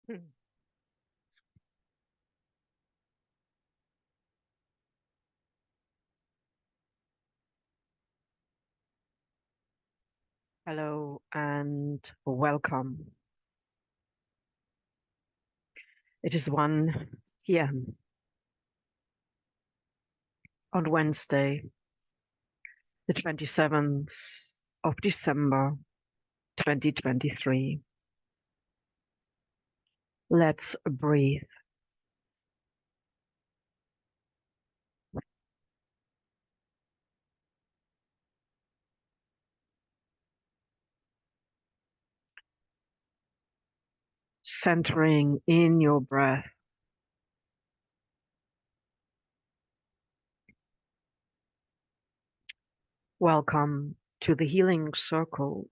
Hmm. Hello and welcome. It is 1 p.m. on Wednesday, the 27th of December, 2023. Let's breathe. Centering in your breath. Welcome to the Healing Circle.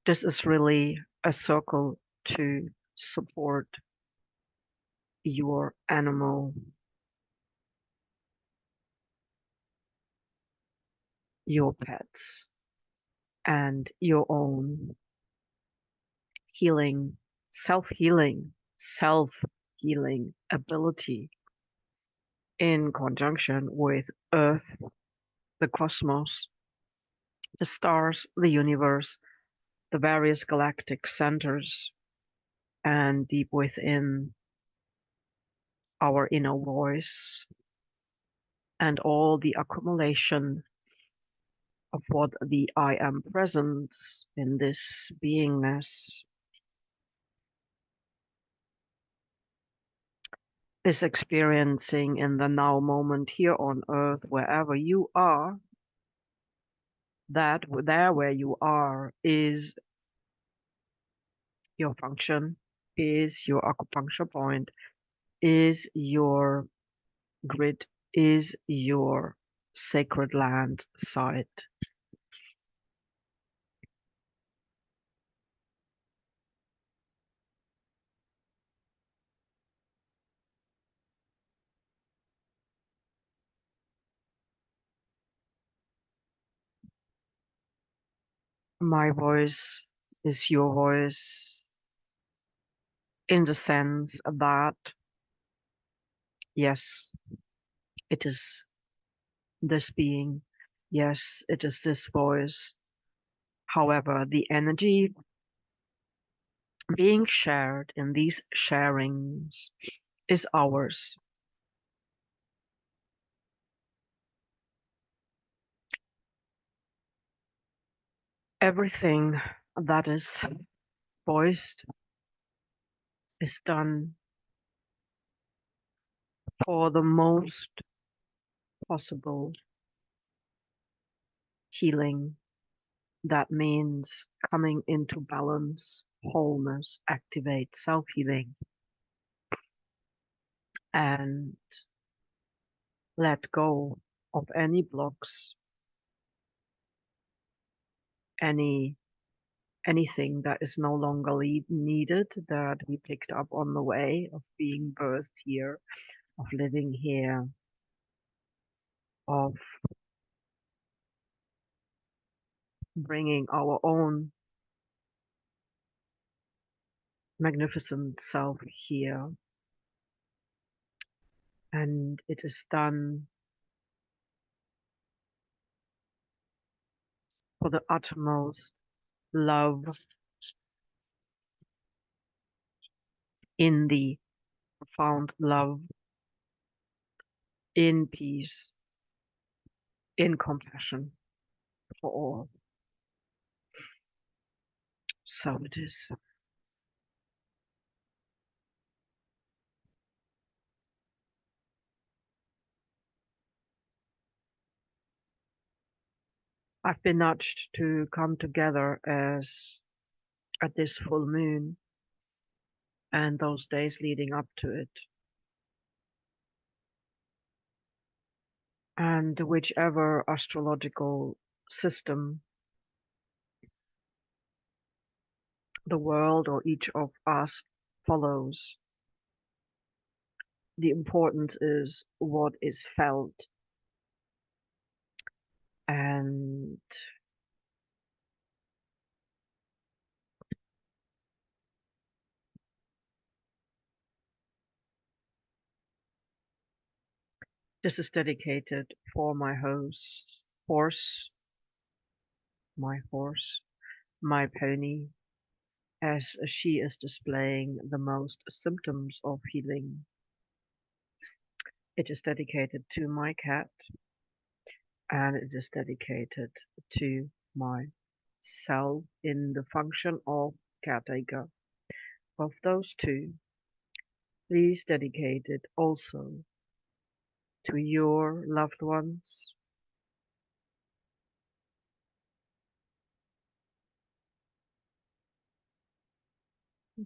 This is really a circle to support your animal, your pets, and your own healing, self-healing, self-healing ability in conjunction with Earth, the cosmos, the stars, the universe, the various galactic centers, and deep within our inner voice, and all the accumulation of what the I am presence in this beingness is experiencing in the now moment here on Earth, wherever you are. That there where you are is your function, is your acupuncture point, is your grid, is your sacred land site. My voice is your voice in the sense that, yes, it is this being. Yes, it is this voice. However, the energy being shared in these sharings is ours. Everything that is voiced is done for the most possible healing. That means coming into balance, wholeness, activate self-healing, and let go of any blocks, anything that is no longer needed, that we picked up on the way of being birthed here, of living here, of bringing our own magnificent self here. And it is done for the uttermost love, in the profound love, in peace, in compassion for all. So it is. I've been nudged to come together as at this full moon and those days leading up to it. And whichever astrological system the world or each of us follows, the importance is what is felt. And This is dedicated for my horse, my pony, as she is displaying the most symptoms of healing. It is dedicated to my cat, and it is dedicated to myself in the function of caretaker. Of those two, please dedicate it also to your loved ones,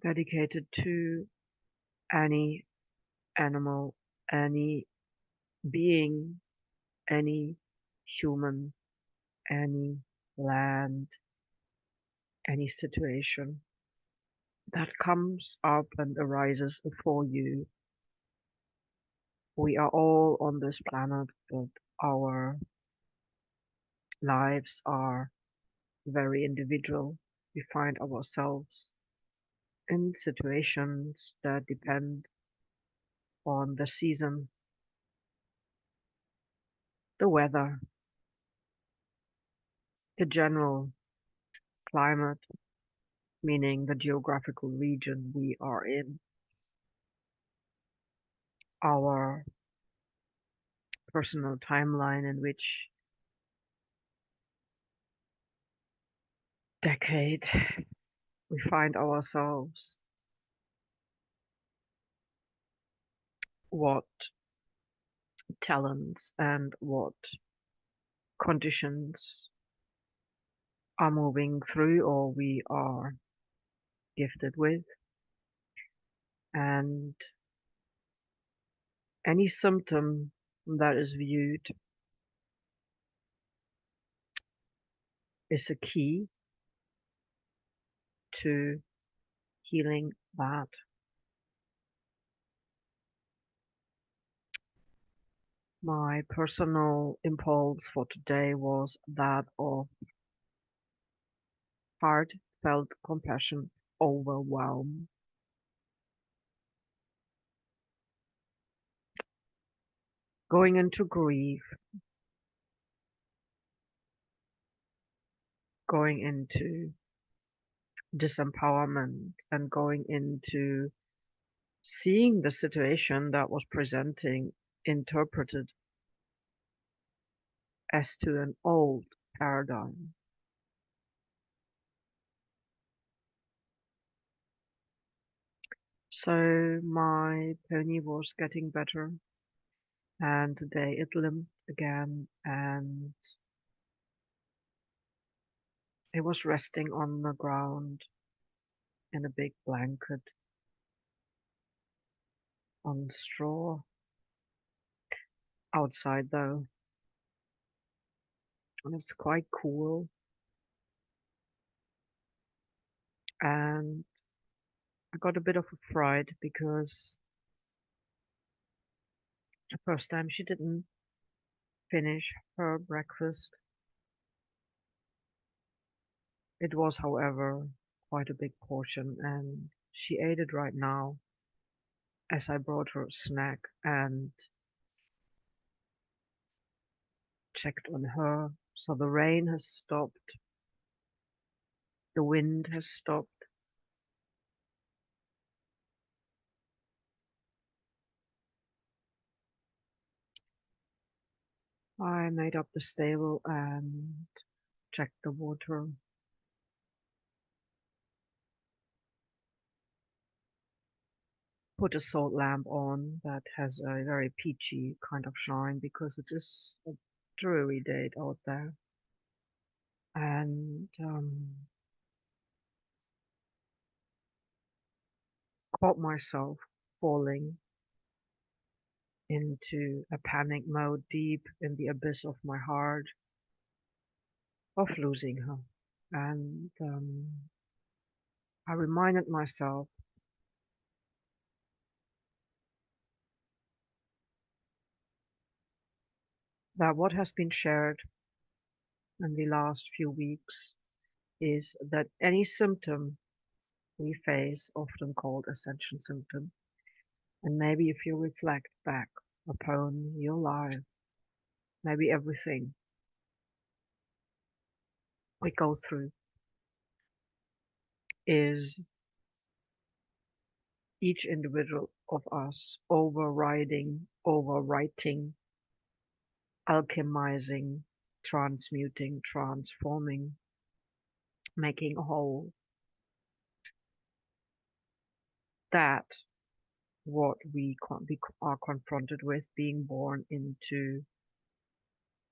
dedicated to any animal, any being, any human, any land, any situation that comes up and arises for you. We are all on this planet, but our lives are very individual. We find ourselves in situations that depend on the season, the weather, the general climate, meaning the geographical region we are in, our personal timeline in which decade we find ourselves, what talents and what conditions are moving through or we are gifted with. And any symptom that is viewed is a key to healing that. My personal impulse for today was that of heartfelt compassion, overwhelm. Going into grief, going into disempowerment, and going into seeing the situation that was presenting interpreted as to an old paradigm. So my pony was getting better, and today it limped again, and it was resting on the ground in a big blanket on straw. Outside though, and it's quite cool, and I got a bit of a fright because the first time she didn't finish her breakfast. It was, however, quite a big portion, and she ate it right now as I brought her a snack and checked on her. So the rain has stopped, the wind has stopped. I made up the stable and checked the water. Put a salt lamp on that has a very peachy kind of shine because it is a dreary day out there. And caught myself falling into a panic mode deep in the abyss of my heart of losing her. And I reminded myself that what has been shared in the last few weeks is that any symptom we face, often called ascension symptom, and maybe if you reflect back upon your life. Maybe everything we go through is each individual of us overriding, overwriting, alchemizing, transmuting, transforming, making whole that what we are confronted with, being born into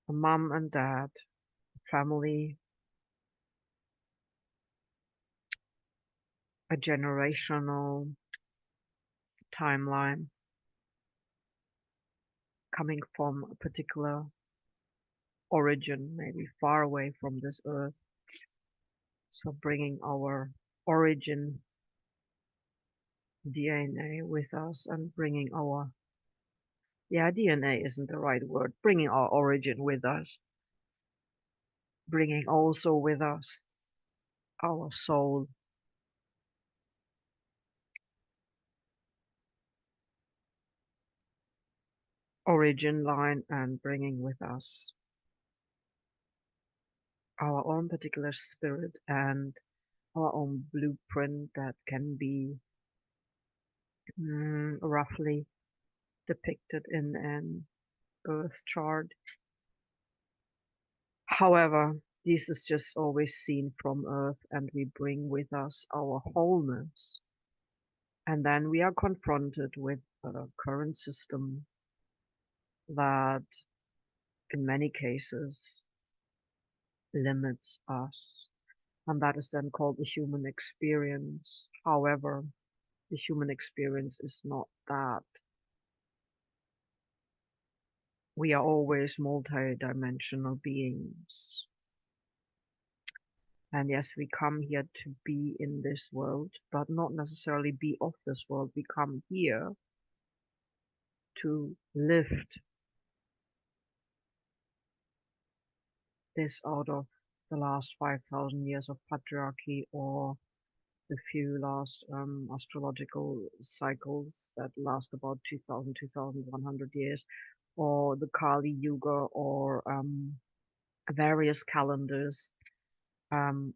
a mom and dad, family, a generational timeline, coming from a particular origin, maybe far away from this earth. So bringing our origin DNA with us and bringing our, yeah, DNA isn't the right word, bringing our origin with us, bringing also with us our soul, origin line, and bringing with us our own particular spirit and our own blueprint that can be roughly depicted in an earth chart. However, this is just always seen from earth, and we bring with us our wholeness. And then we are confronted with a current system that in many cases limits us. And that is then called the human experience. However, the human experience is not that. We are always multi-dimensional beings. And yes, we come here to be in this world, but not necessarily be of this world. We come here to lift this out of the last 5,000 years of patriarchy, or the few last astrological cycles that last about 2,000, 2,100 years, or the Kali Yuga, or various calendars. And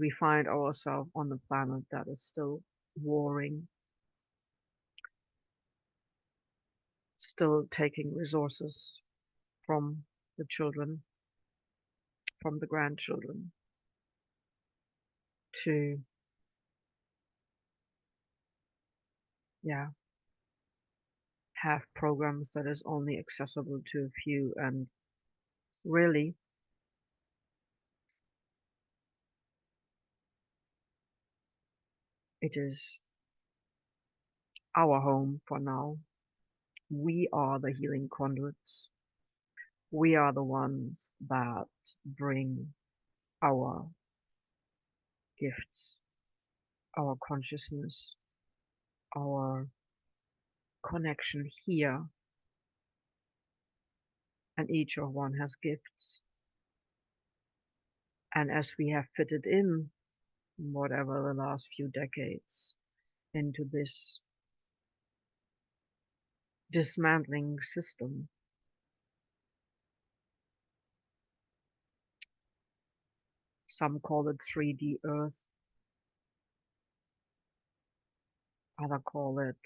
we find ourselves on a planet that is still warring, still taking resources from the children, from the grandchildren, to, yeah, have programs that is only accessible to a few. And really, it is our home for now. We are the healing conduits. We are the ones that bring our gifts, our consciousness, our connection here. And each of one has gifts. And as we have fitted in, whatever the last few decades, into this dismantling system, some call it 3D Earth, others call it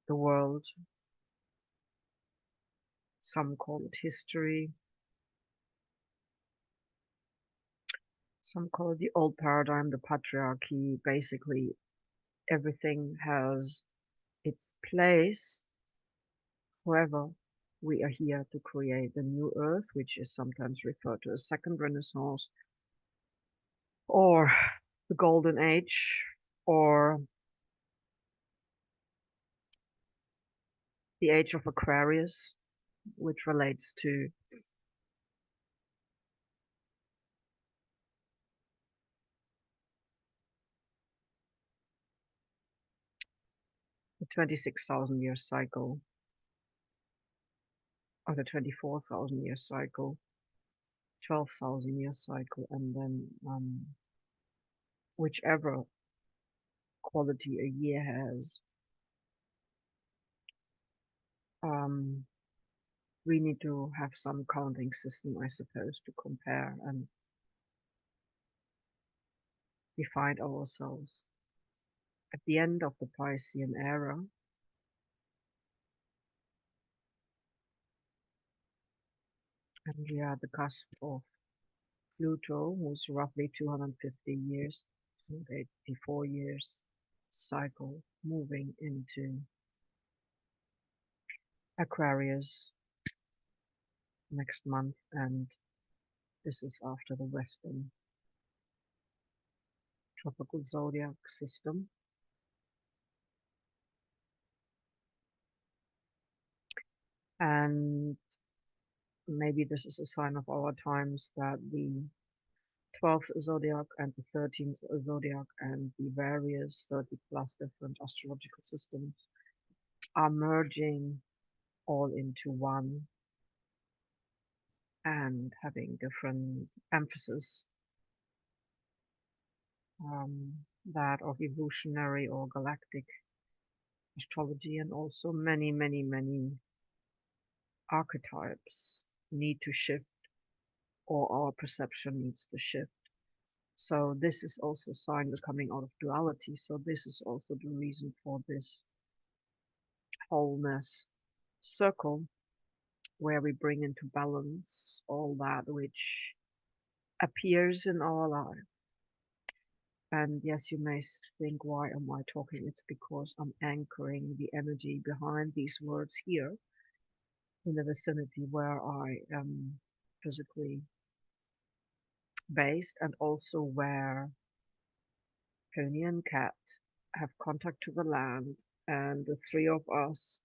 the world, some call it history, some call it the old paradigm, the patriarchy. Basically, everything has its place. However, we are here to create the new Earth, which is sometimes referred to as second Renaissance, or the Golden Age, or the Age of Aquarius, which relates to the 26,000-year cycle, or the 24,000-year cycle. 12,000 year cycle, and then whichever quality a year has, we need to have some counting system, I suppose, to compare, and we find ourselves at the end of the Piscean era, and we are at the cusp of Pluto, who's roughly 250 years, 284 years cycle, moving into Aquarius next month, and this is after the Western tropical zodiac system. And maybe this is a sign of our times that the 12th zodiac and the 13th zodiac and the various 30 plus different astrological systems are merging all into one and having different emphasis, that of evolutionary or galactic astrology, and also many archetypes need to shift, or our perception needs to shift. So this is also a sign we're coming out of duality. So this is also the reason for this wholeness circle, where we bring into balance all that which appears in our life. And yes, you may think, why am I talking? It's because I'm anchoring the energy behind these words here in the vicinity where I am physically based, and also where Pony and Cat have contact to the land, and the three of us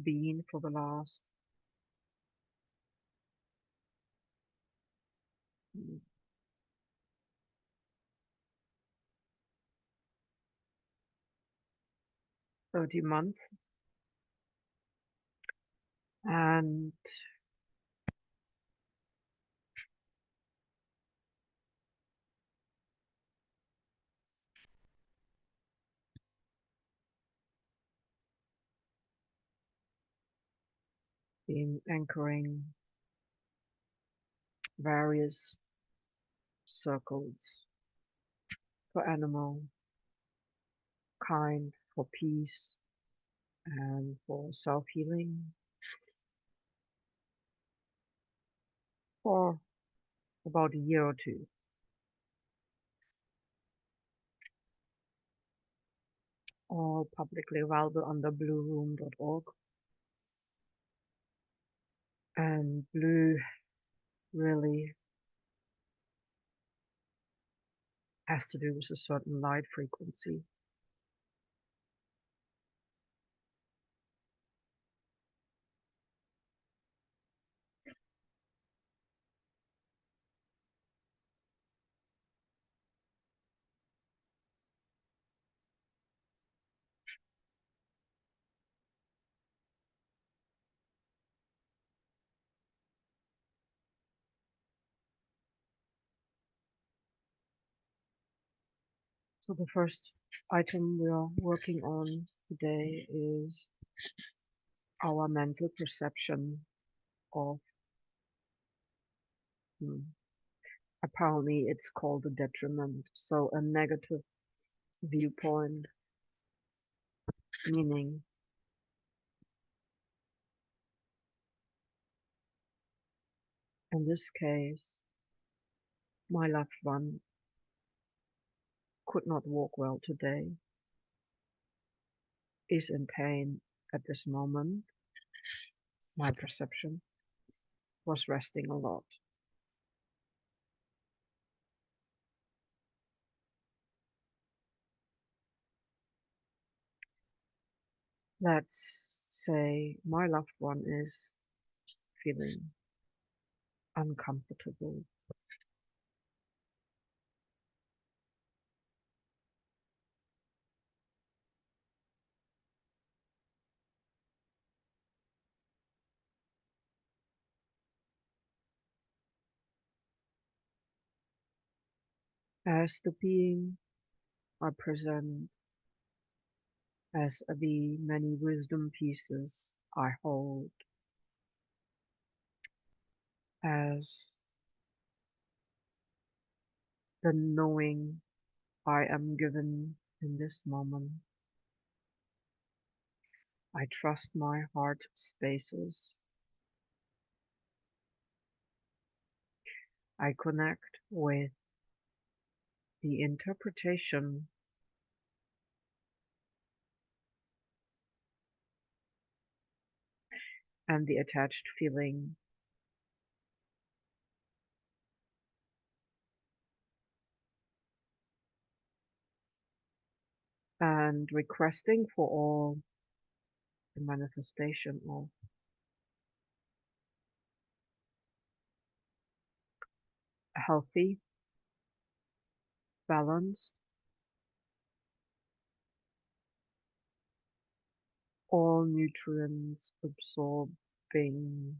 been for the last 30 months, and been anchoring various circles for animal kind, for peace, and for self-healing for about a year or two. All publicly available under blueroom.org. And blue really has to do with a certain light frequency. So the first item we are working on today is our mental perception of, apparently it's called a detriment, so a negative viewpoint, meaning in this case, my loved one could not walk well today, is in pain at this moment. My perception was resting a lot. Let's say my loved one is feeling uncomfortable. as the being I present, as the many wisdom pieces I hold, as the knowing I am given in this moment. I trust my heart spaces. I connect with the interpretation and the attached feeling, and requesting for all the manifestation of a healthy, balanced, all nutrients absorbing,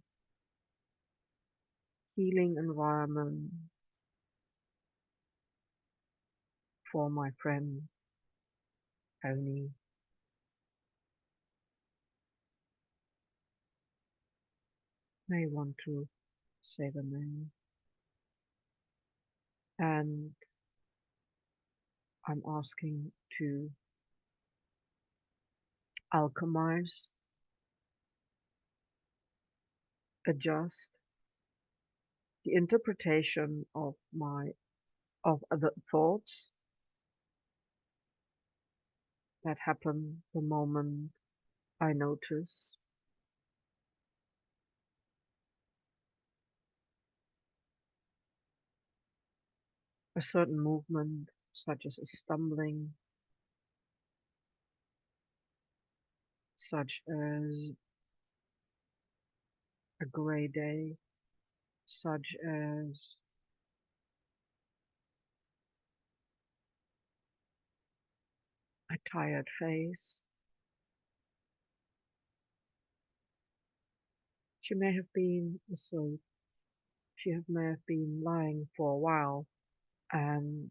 healing environment for my friend Tony. May want to say the name. And I'm asking to alchemize, adjust the interpretation of the thoughts that happen the moment I notice a certain movement, such as a stumbling, such as a gray day, such as a tired face. She may have been asleep. May have been lying for a while, and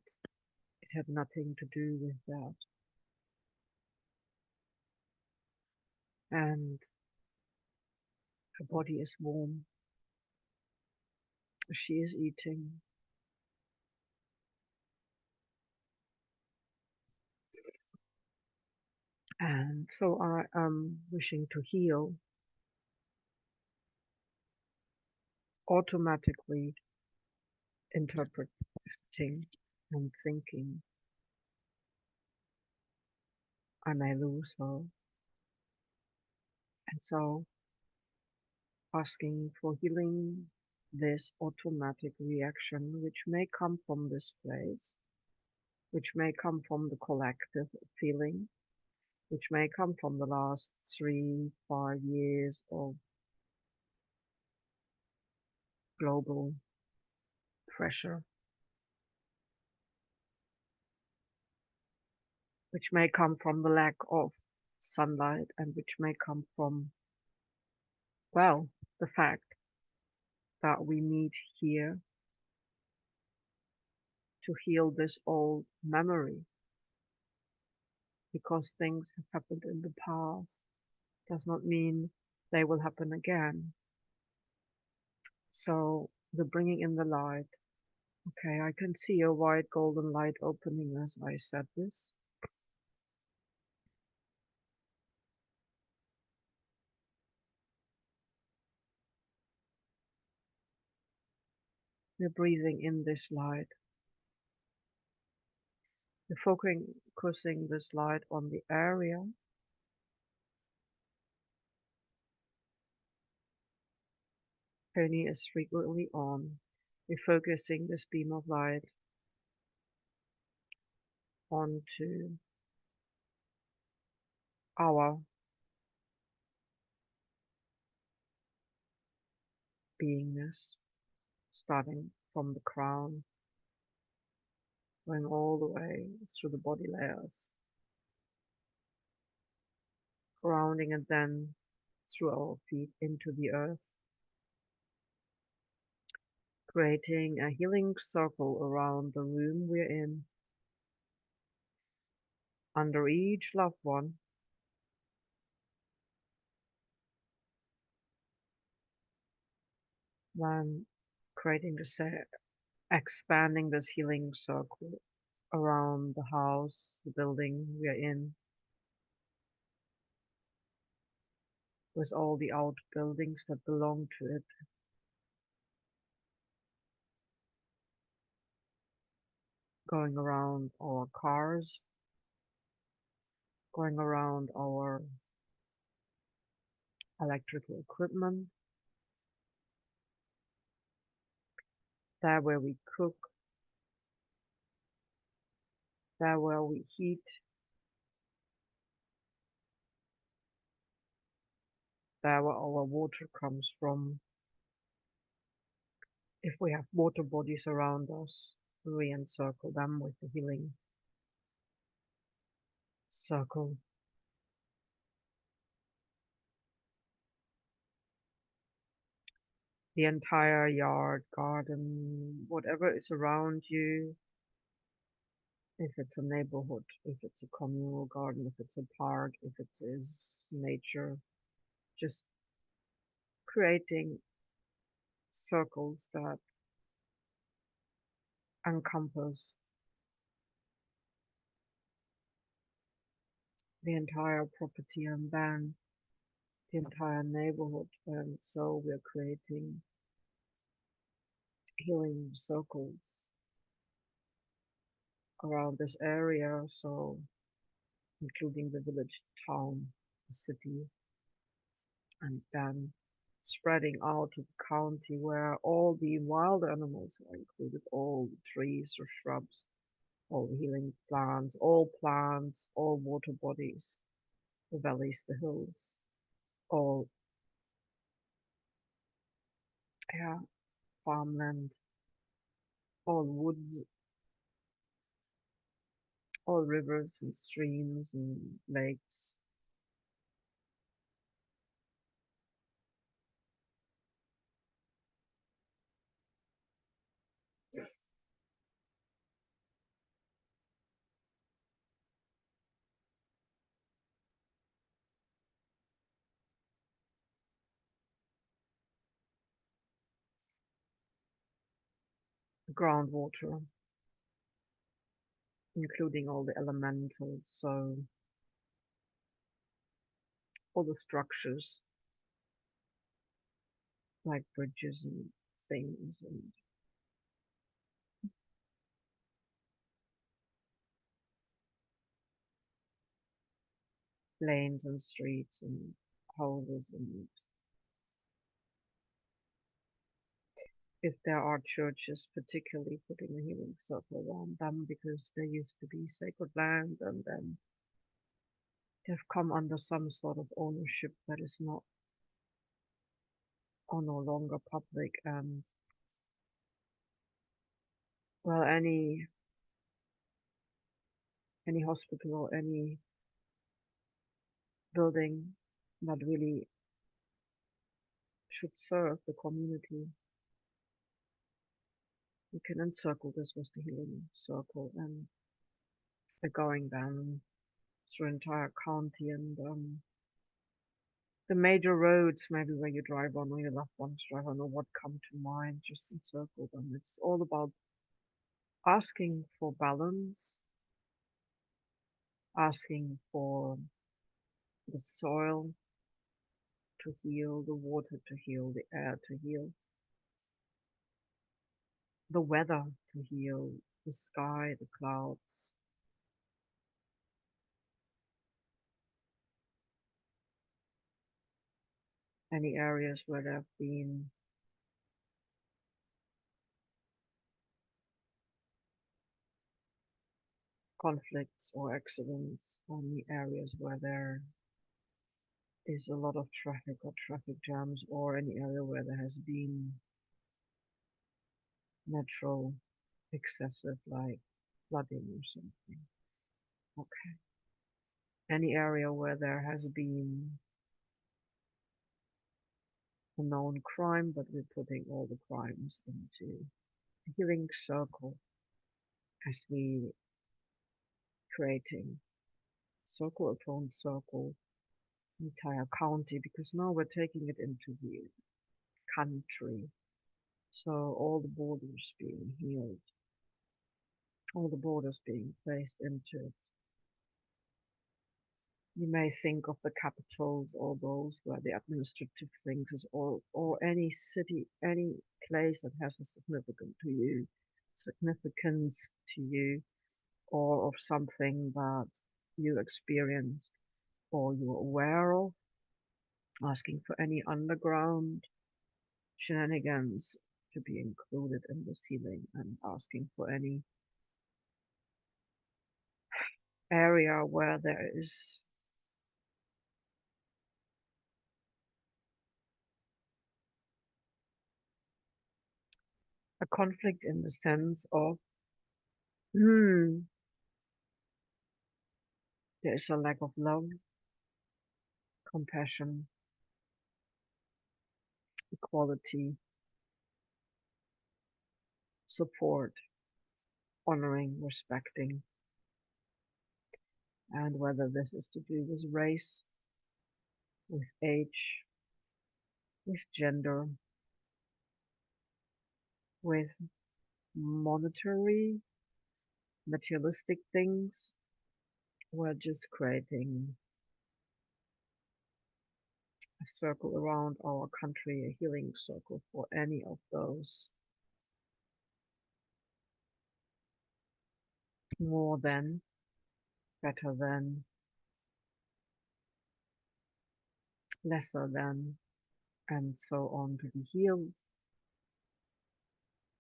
it had nothing to do with that. And her body is warm. She is eating. And so I am wishing to heal, automatically interpreting and thinking I may lose her. And so asking for healing this automatic reaction, which may come from this place, which may come from the collective feeling, which may come from the last 3-5 years of global pressure, which may come from the lack of sunlight, and which may come from, well, the fact that we meet here to heal this old memory, because things have happened in the past does not mean they will happen again. So the bringing in the light. Okay, I can see a white golden light opening as I said this. We're breathing in this light. We're focusing this light on the area Tony is frequently on. We're focusing this beam of light onto our beingness, starting from the crown, going all the way through the body layers, grounding and then through our feet into the earth, creating a healing circle around the room we're in, under each loved one, then creating this, expanding this healing circle around the house, the building we're in, with all the outbuildings that belong to it, going around our cars, going around our electrical equipment, there where we cook, there where we heat, there where our water comes from. If we have water bodies around us, we encircle them with the healing circle. The entire yard, garden, whatever is around you, if it's a neighborhood, if it's a communal garden, if it's a park, if it is nature, just creating circles that encompass the entire property and then the entire neighborhood. And so we're creating healing circles around this area, so including the village, the town, the city, and then spreading out to the county where all the wild animals are included, all the trees or shrubs, all the healing plants, all water bodies, the valleys, the hills, all, yeah, farmland, all woods, all rivers and streams and lakes, groundwater, including all the elementals, so all the structures like bridges and things and lanes and streets and houses, and if there are churches, particularly putting a healing circle around them because they used to be sacred land and then they've come under some sort of ownership that is not or no longer public. And well, any hospital or any building that really should serve the community, you can encircle this with the healing circle, and they're going down through entire county and the major roads, maybe where you drive on or your loved ones drive on or what come to mind, just encircle them. It's all about asking for balance, asking for the soil to heal, the water to heal, the air to heal, the weather to heal, the sky, the clouds, any areas where there have been conflicts or accidents, any areas where there is a lot of traffic or traffic jams, or any area where there has been natural excessive like flooding or something. Okay. Any area where there has been a known crime, but we're putting all the crimes into a healing circle as we creating circle upon circle, entire county, because now we're taking it into the country. So all the borders being healed, all the borders being placed into it. You may think of the capitals or those where the administrative things is, or any city, any place that has a significance to you, or of something that you experienced or you're aware of, asking for any underground shenanigans to be included in this healing, and asking for any area where there is a conflict in the sense of, there is a lack of love, compassion, equality, support, honoring, respecting, and whether this is to do with race, with age, with gender, with monetary, materialistic things. We're just creating a circle around our country, a healing circle for any of those. More than, better than, lesser than, and so on, to be healed,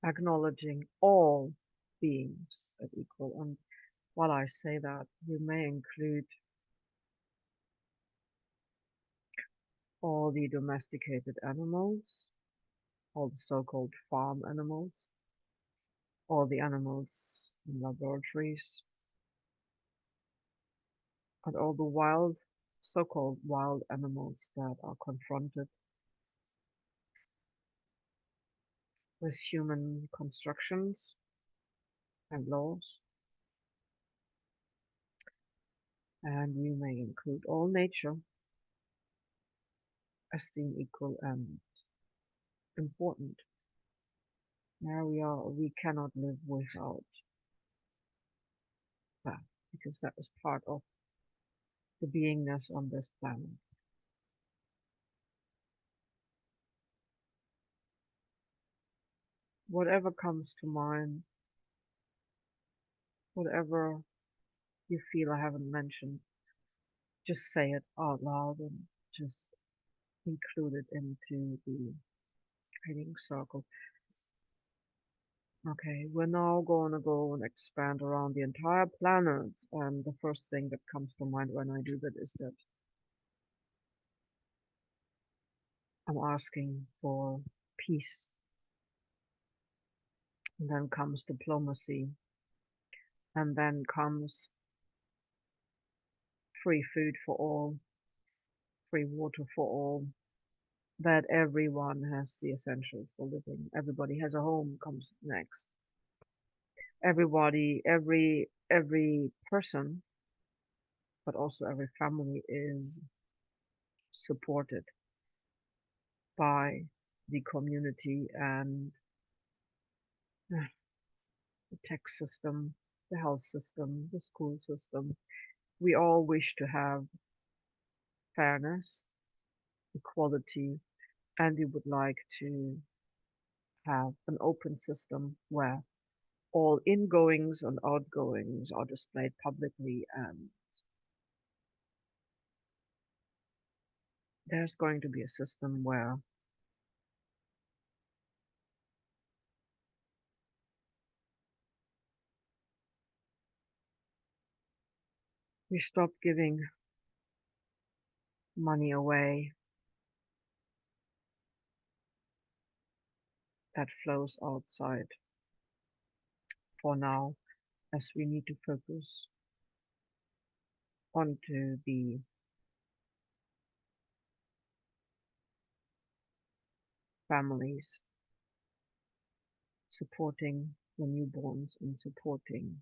acknowledging all beings at equal. And while I say that, you may include all the domesticated animals, all the so-called farm animals, all the animals in laboratories, and all the wild, so-called wild animals that are confronted with human constructions and laws. And you may include all nature as being equal and important. Now we cannot live without that, because that is part of the beingness on this planet. Whatever comes to mind, whatever you feel I haven't mentioned, just say it out loud and just include it into the healing circle. Okay, we're now going to go and expand around the entire planet, and the first thing that comes to mind when I do that is that I'm asking for peace. And then comes diplomacy, and then comes free food for all, free water for all, that everyone has the essentials for living. Everybody has a home comes next. Everybody, every person, but also every family is supported by the community and the tech system, the health system, the school system. We all wish to have fairness, equality, and we would like to have an open system where all ingoings and outgoings are displayed publicly, and there's going to be a system where we stop giving money away that flows outside for now, as we need to focus onto the families, supporting the newborns and supporting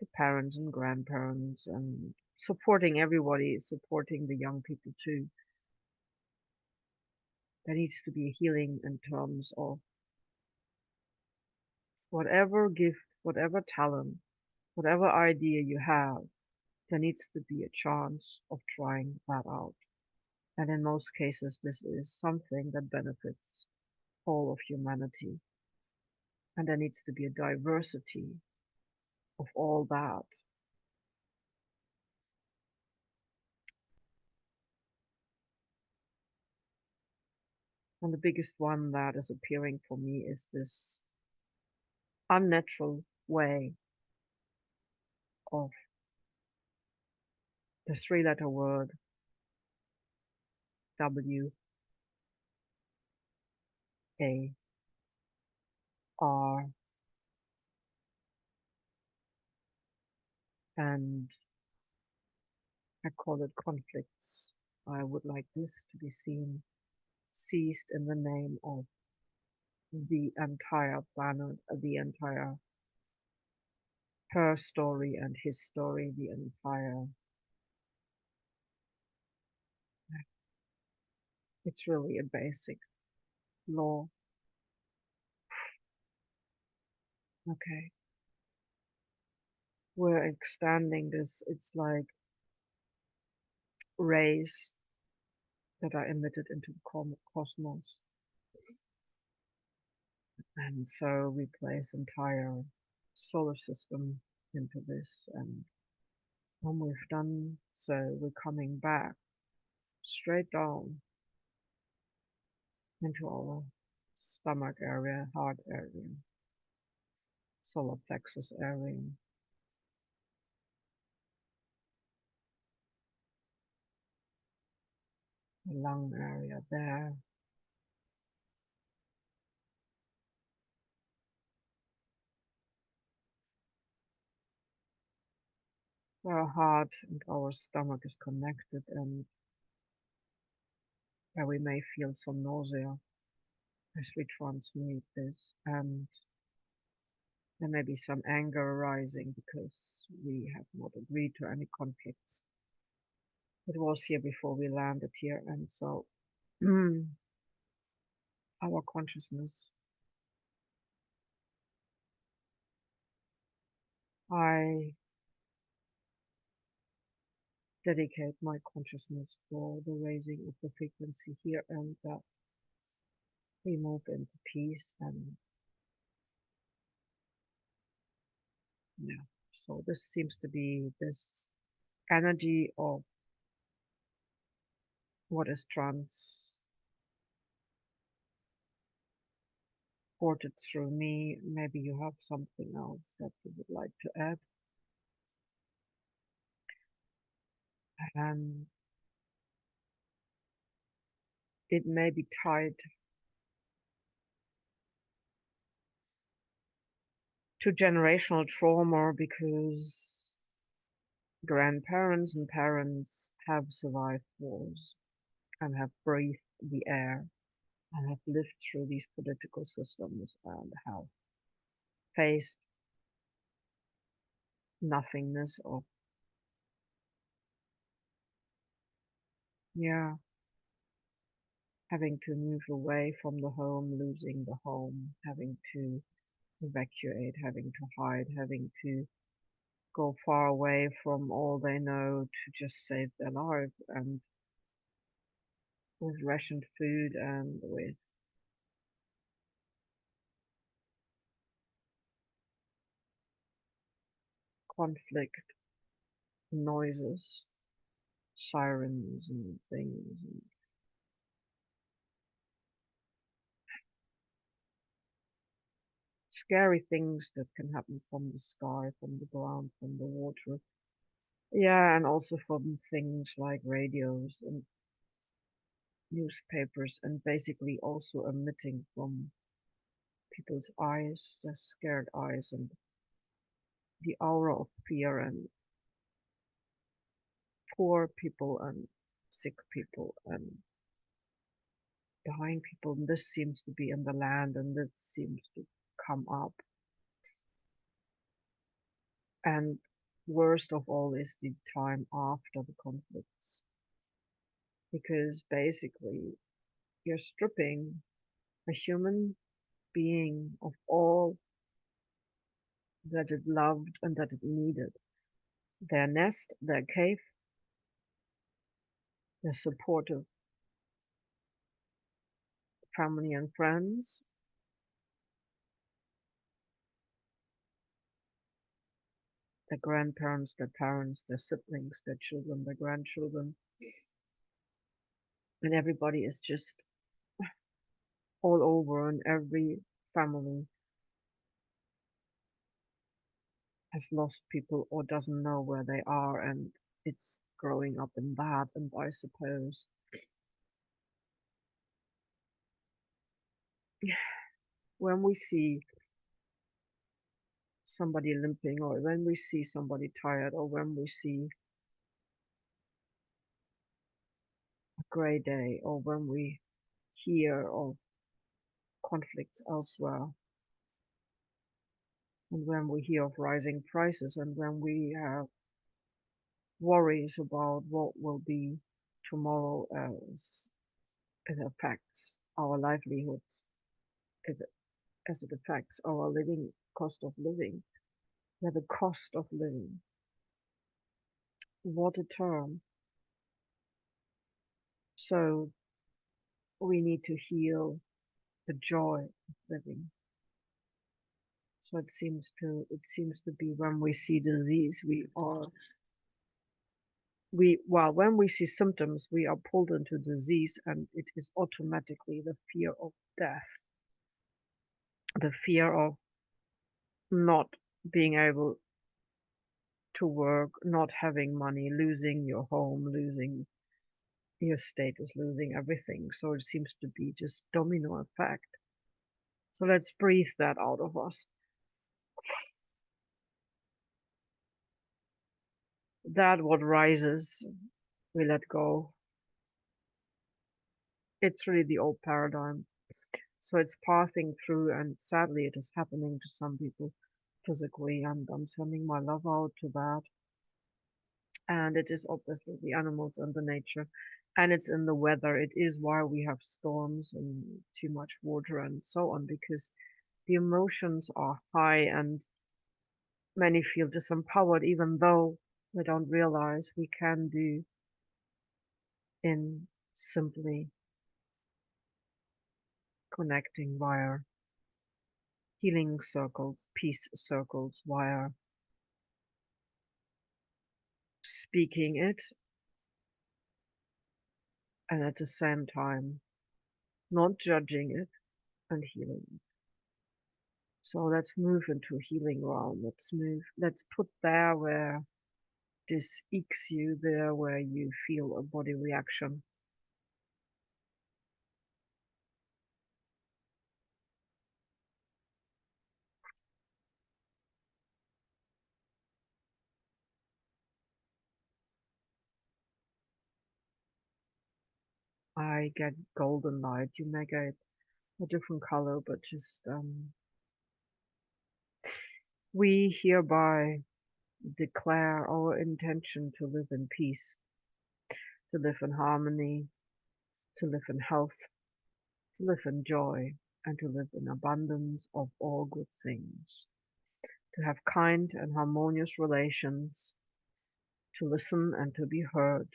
the parents and grandparents and supporting everybody, supporting the young people too. There needs to be a healing in terms of whatever gift, whatever talent, whatever idea you have, there needs to be a chance of trying that out. And in most cases, this is something that benefits all of humanity. And there needs to be a diversity of all that. And the biggest one that is appearing for me is this unnatural way of the three-letter word WAR, and I call it conflicts. I would like this to be seized in the name of the entire planet, the entire her story and his story, the entire. It's really a basic law. Okay, we're extending this. It's like rays that are emitted into the cosmos, and so we place entire solar system into this. And when we've done so, we're coming back straight down into our stomach area, heart area, solar plexus area, the lung area there, where our heart and our stomach is connected, and where we may feel some nausea as we transmute this, and there may be some anger arising because we have not agreed to any conflicts. It was here before we landed here, and so our consciousness, I dedicate my consciousness for the raising of the frequency here, and that we move into peace. And yeah, so this seems to be this energy of what is transported through me. Maybe you have something else that you would like to add. And it may be tied to generational trauma because grandparents and parents have survived wars and have breathed the air and have lived through these political systems and have faced nothingness of, yeah, having to move away from the home, losing the home, having to evacuate, having to hide, having to go far away from all they know to just save their life, and with rationed food and with conflict noises, sirens and things, and scary things that can happen from the sky, from the ground, from the water. Yeah, and also from things like radios and newspapers, and basically also emitting from people's eyes, their scared eyes, and the aura of fear, and poor people and sick people and dying people, and this seems to be in the land, and this seems to come up. And worst of all is the time after the conflicts, because basically you're stripping a human being of all that it loved and that it needed. Their nest, their cave, their supportive family and friends, their grandparents, their parents, their siblings, their children, their grandchildren, and everybody is just all over, and every family has lost people or doesn't know where they are, and it's growing up in that. And I suppose when we see somebody limping, or when we see somebody tired, or when we see a grey day, or when we hear of conflicts elsewhere, and when we hear of rising prices, and when we have worries about what will be tomorrow as it affects our livelihoods, as it affects our living cost of living. Yeah, the cost of living. What a term. So we need to heal the joy of living. So it seems to be when we see disease, when we see symptoms, we are pulled into disease, and it is automatically the fear of death, the fear of not being able to work, not having money, losing your home, losing your status, losing everything. So it seems to be just domino effect. So let's breathe that out of us. That what rises, we let go. It's really the old paradigm. So it's passing through, and sadly it is happening to some people physically, and I'm sending my love out to that. And it is obviously the animals and the nature, and it's in the weather. It is why we have storms and too much water and so on, because the emotions are high, and many feel disempowered, even though they don't realize we can do in simply connecting via healing circles, peace circles, via speaking it, and at the same time not judging it and healing it. So let's move into healing realm. Let's put there where this aches you, there where you feel a body reaction. I get golden light. You may get a different color, but just we hereby declare our intention to live in peace, to live in harmony, to live in health, to live in joy, and to live in abundance of all good things, to have kind and harmonious relations, to listen and to be heard,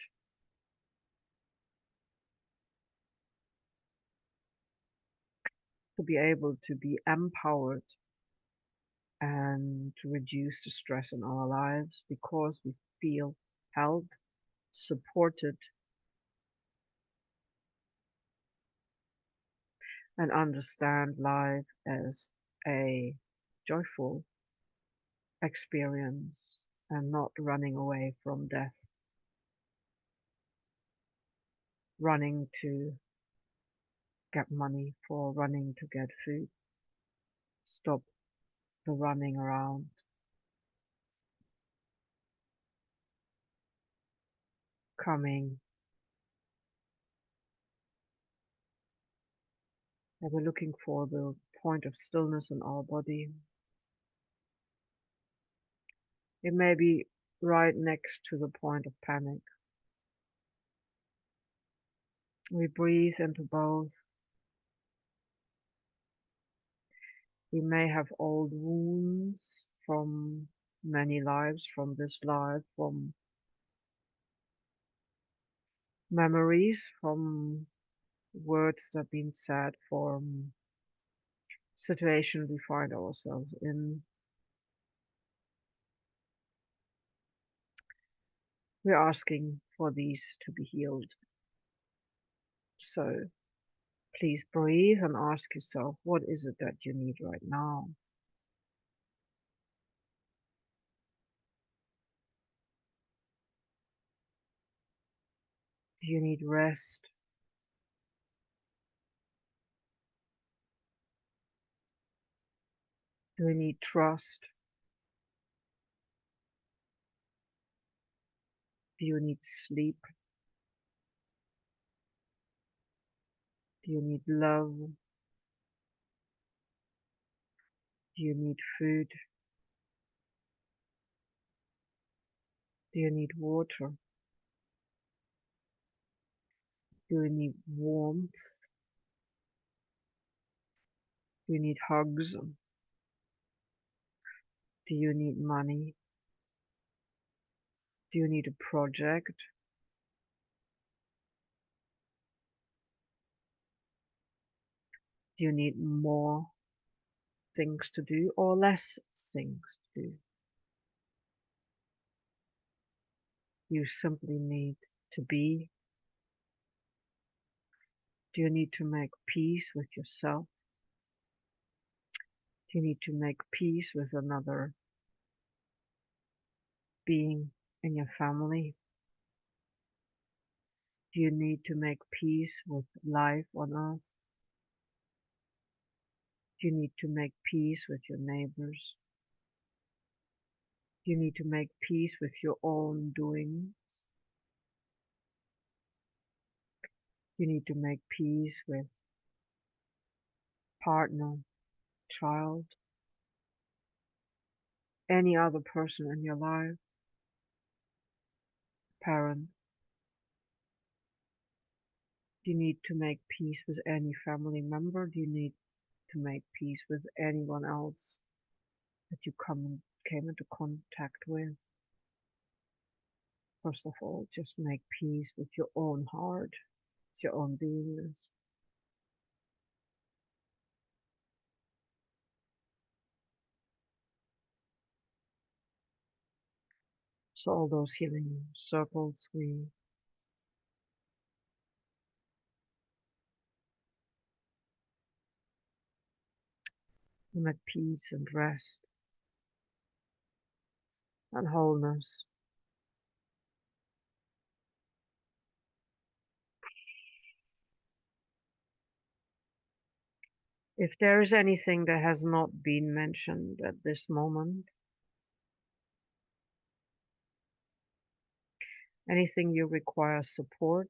to be able to be empowered, and to reduce the stress in our lives because we feel held, supported, and understand life as a joyful experience and not running away from death, running to get money, for running to get food. Stop the running around. Coming And we're looking for the point of stillness in our body. It may be right next to the point of panic. We breathe into both. We may have old wounds from many lives, from this life, from memories, from words that have been said, from situations we find ourselves in. We're asking for these to be healed. So please breathe and ask yourself, what is it that you need right now? Do you need rest? Do you need trust? Do you need sleep? Do you need love? Do you need food? Do you need water? Do you need warmth? Do you need hugs? Do you need money? Do you need a project? Do you need more things to do or less things to do? You simply need to be. Do you need to make peace with yourself? Do you need to make peace with another being in your family? Do you need to make peace with life on earth? Do you need to make peace with your neighbors? Do you need to make peace with your own doing? You need to make peace with partner, child, any other person in your life, parent. Do you need to make peace with any family member? Do you need to make peace with anyone else that you came into contact with? First of all, just make peace with your own heart, with your own beingness. So all those healing circles, we make peace and rest and wholeness. If there is anything that has not been mentioned at this moment, anything you require support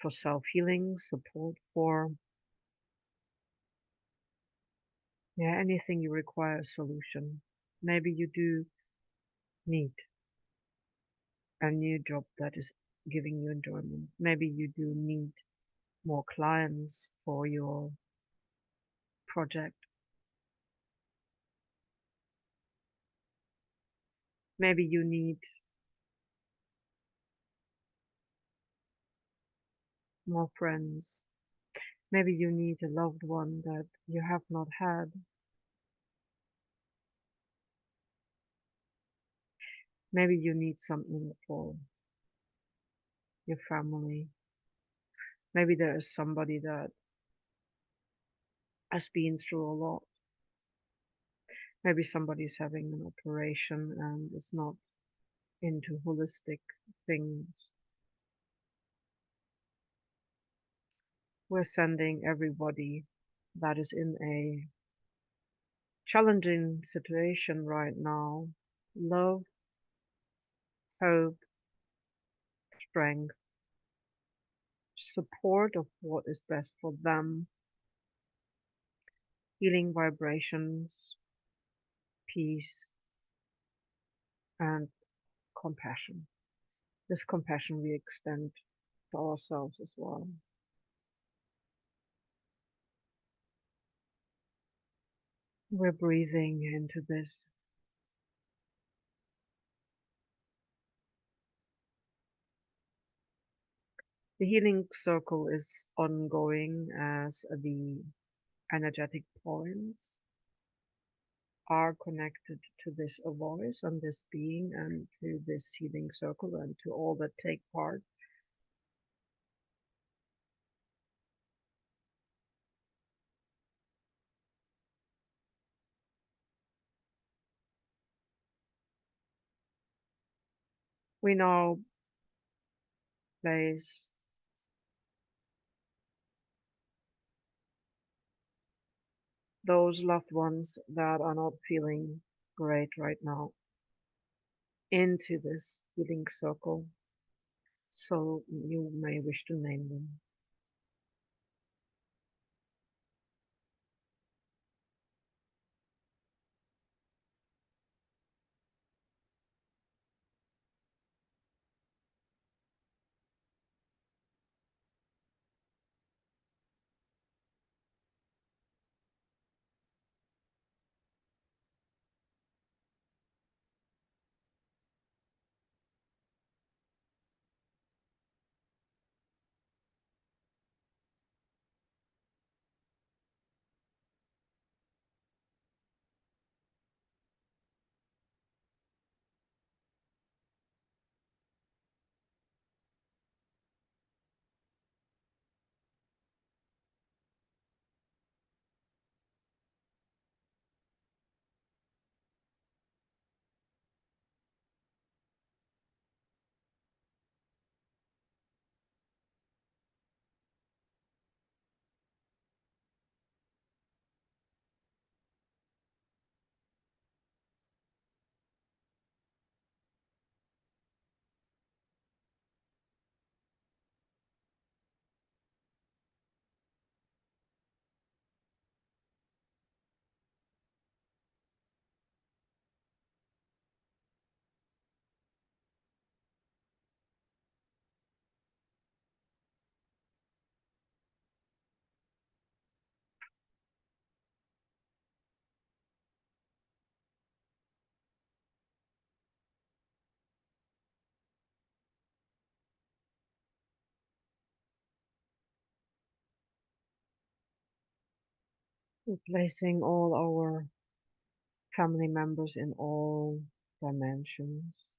for self-healing, support for, anything you require a solution. Maybe you do need a new job that is giving you enjoyment. Maybe you do need more clients for your project. Maybe you need more friends. Maybe you need a loved one that you have not had. Maybe you need something for your family. Maybe there is somebody that has been through a lot. Maybe somebody's having an operation and is not into holistic things. We're sending everybody that is in a challenging situation right now love, hope, strength, support of what is best for them, healing vibrations, peace, and compassion. This compassion we extend to ourselves as well. We're breathing into this. The healing circle is ongoing as the energetic points are connected to this voice and this being and to this healing circle and to all that take part. We now place those loved ones that are not feeling great right now into this healing circle, so you may wish to name them. Replacing all our family members in all dimensions,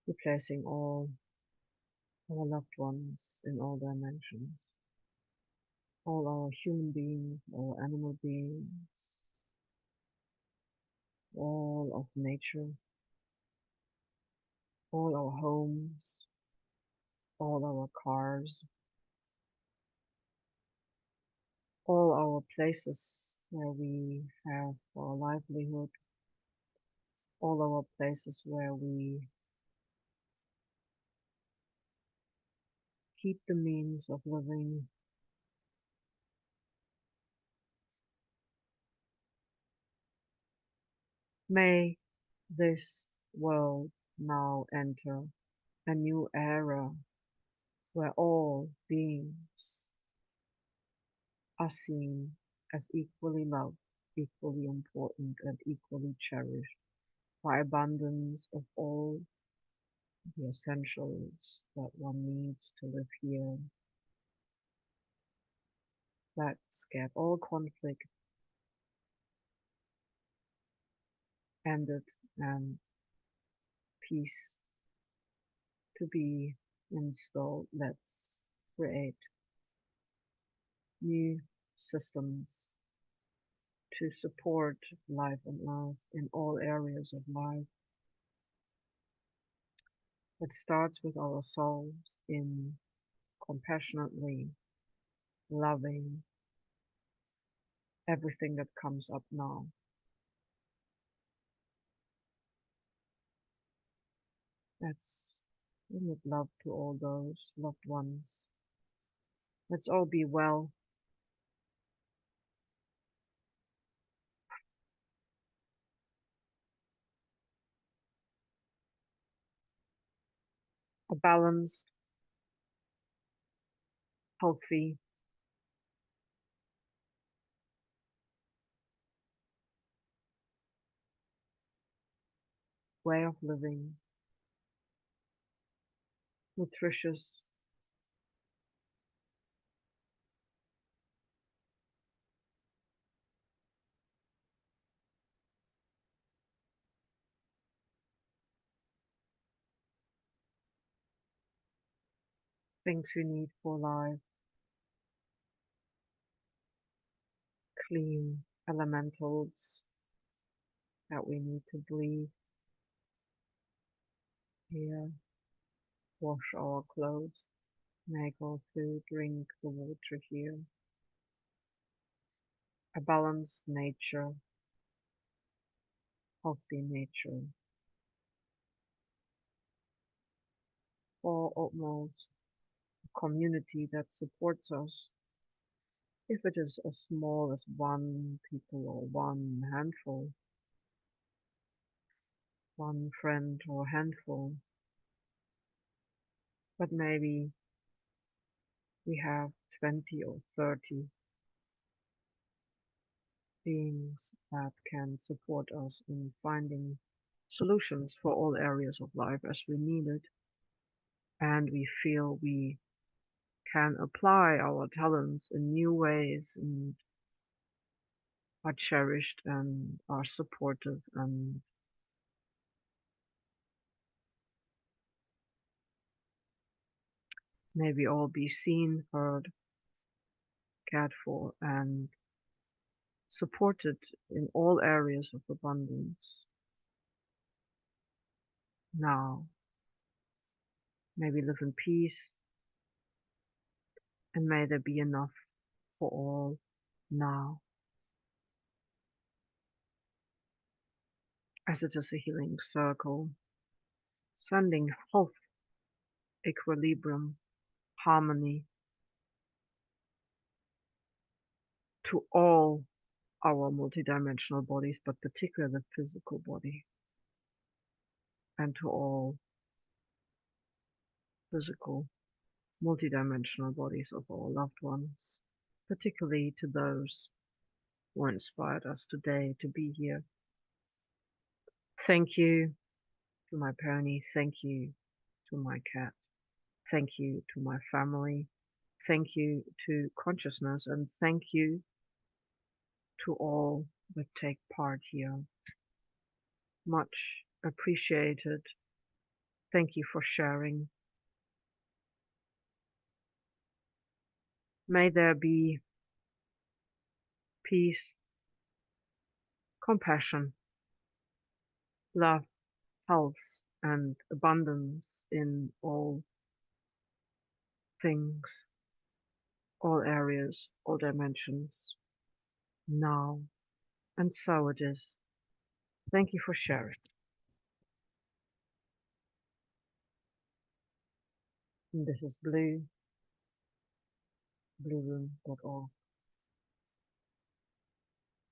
replacing all our loved ones in all dimensions, all our human beings, all animal beings, all of nature, all our homes, all our cars, all our places where we have our livelihood, all our places where we keep the means of living. May this world now enter a new era where all beings are seen as equally loved, equally important, and equally cherished by abundance of all the essentials that one needs to live here. Let's get all conflict ended and peace to be installed. Let's create new systems to support life on earth in all areas of life. It starts with ourselves in compassionately loving everything that comes up now. Let's And with love to all those loved ones. Let's all be well. A balanced, healthy, way of living, nutritious, things we need for life, clean elementals that we need to breathe here, wash our clothes, make our food, drink the water here. A balanced nature, healthy nature, or almost a community that supports us. If it is as small as one people or one handful, one friend or handful, but maybe we have 20 or 30 beings that can support us in finding solutions for all areas of life as we need it, and we feel we can apply our talents in new ways and are cherished and are supportive and maybe all be seen, heard, cared for, and supported in all areas of abundance. Now, may we live in peace, and may there be enough for all now, as it is a healing circle, sending health, equilibrium, harmony to all our multidimensional bodies, but particularly the physical body, and to all physical, multidimensional bodies of our loved ones, particularly to those who inspired us today to be here. Thank you to my pony. Thank you to my cat. Thank you to my family. Thank you to consciousness, and thank you to all that take part here. Much appreciated. Thank you for sharing. May there be peace, compassion, love, health, and abundance in all things, all areas, all dimensions, now. And so it is. Thank you for sharing. And this is Blue, blueroom.org.